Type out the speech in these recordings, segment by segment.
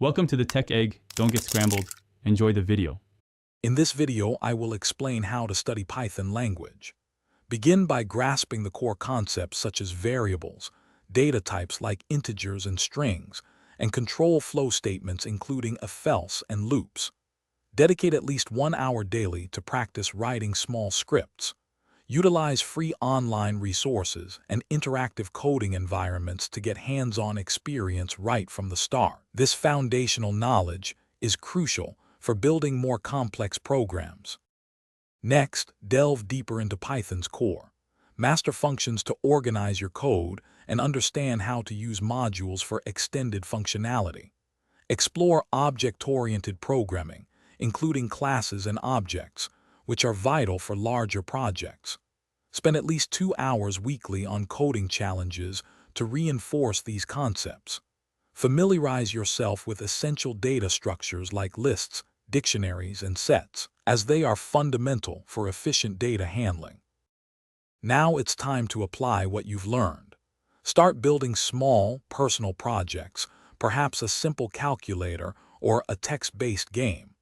Welcome to the Tech Egg. Don't get scrambled. Enjoy the video. In this video, I will explain how to study Python language. Begin by grasping the core concepts such as variables, data types like integers and strings, and control flow statements including if-else and loops. Dedicate at least 1 hour daily to practice writing small scripts. Utilize free online resources and interactive coding environments to get hands-on experience right from the start. This foundational knowledge is crucial for building more complex programs. Next, delve deeper into Python's core. Master functions to organize your code and understand how to use modules for extended functionality. Explore object-oriented programming, including classes and objects, which are vital for larger projects. Spend at least 2 hours weekly on coding challenges to reinforce these concepts. Familiarize yourself with essential data structures like lists, dictionaries, and sets, as they are fundamental for efficient data handling. Now it's time to apply what you've learned. Start building small, personal projects, perhaps a simple calculator or a text-based game.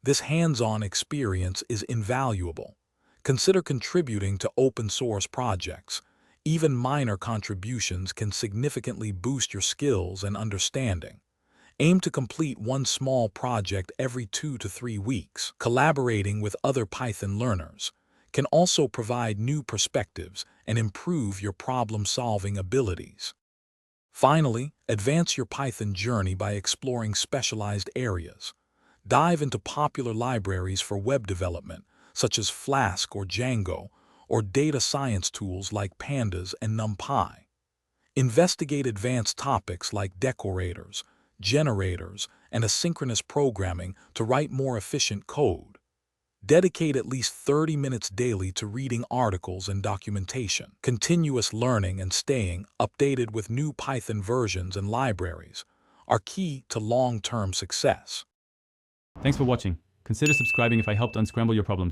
This hands-on experience is invaluable. Consider contributing to open-source projects. Even minor contributions can significantly boost your skills and understanding. Aim to complete one small project every 2 to 3 weeks. Collaborating with other Python learners can also provide new perspectives and improve your problem-solving abilities. Finally, advance your Python journey by exploring specialized areas. Dive into popular libraries for web development, such as Flask or Django, or data science tools like Pandas and NumPy. Investigate advanced topics like decorators, generators, and asynchronous programming to write more efficient code. Dedicate at least 30 minutes daily to reading articles and documentation. Continuous learning and staying updated with new Python versions and libraries are key to long-term success. Thanks for watching. Consider subscribing if I helped unscramble your problems.